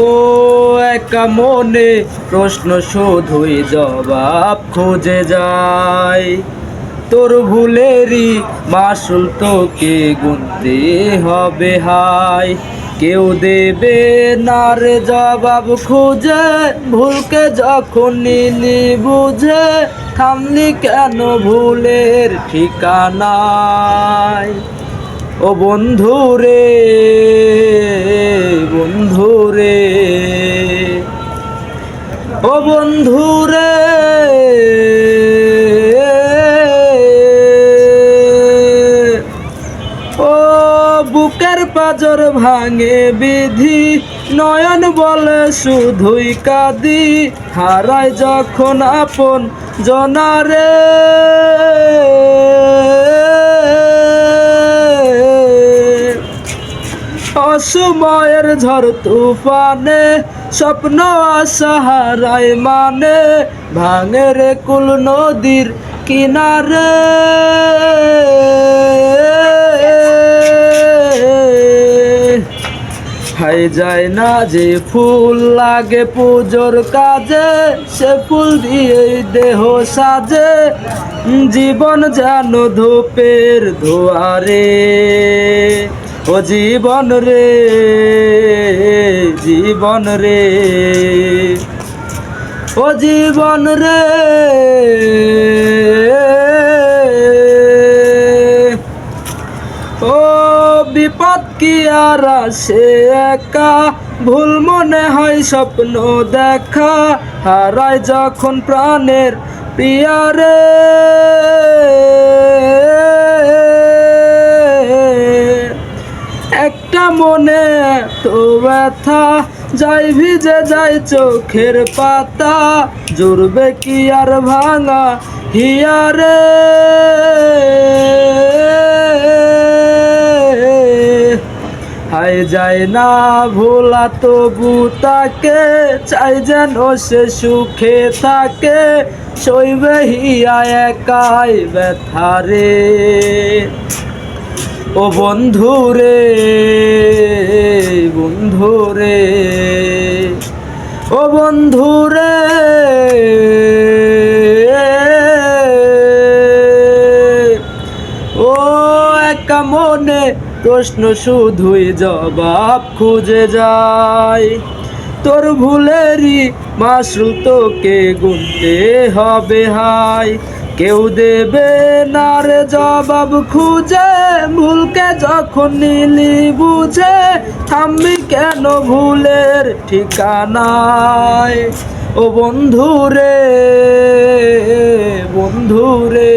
ও একা মনে প্রশ্ন শুধুই জবাব খুঁজে যায়। তোর ভুলেরই মাসুল তোকে গুনতে হবে হায়। কেউ দেবে না রে জবাব খুঁজে, ভুলকে যখন নিলি বুঝে, থামলি কেন ভুলের ঠিকানায়। ও বন্ধু রে, বন্ধু রে, ও বন্ধু রে, ও বুকের পাজর ভাঙে বিধি, নয়ন বলে শুধুই কাঁদি, হারায় যখন আপন জনারে। অসময়ের ঝড় তুফানে স্বপ্ন আশা হারায় মানে, ভাঙে রে কুল নদীর কিনারে। হাই যায় না যে ফুল লাগে পুজোর কাজে, সে ফুল দিয়েই দেহ সাজে, জীবন যেন ধূপের ধোয়ারে। ও জীবন রে, জীবন রে, ও জীবন রে, ও বিপদ কি আর আসে একা, ভুল মনে হয় স্বপ্ন দেখা, হারায় যখন প্রাণের প্রিয়ারে। একটা মনে তো ব্যথা, যাই ভিজে যায় চোখের পাতা, জুড়বে কি আর ভাঙা হিয়ারে। হাই যায় না ভোলা তবু তাকে, চাই যেন সে সুখে থাকে, সইবে হিয়া একাই ব্যথারে। ও বন্ধু রে, বন্ধু রে, ও বন্ধু রে, ও একা মনে প্রশ্ন শুধুই জবাব খুঁজে যায়। তোর ভুলেরই মাসুল তোকে গুনতে হবে হায়। কেউ দেবে না রে জবাব খুঁজে, ভুলকে যখন নিলি বুঝে, থামবি কেন ভুলের ঠিকানায়। ও বন্ধু রে, বন্ধু রে।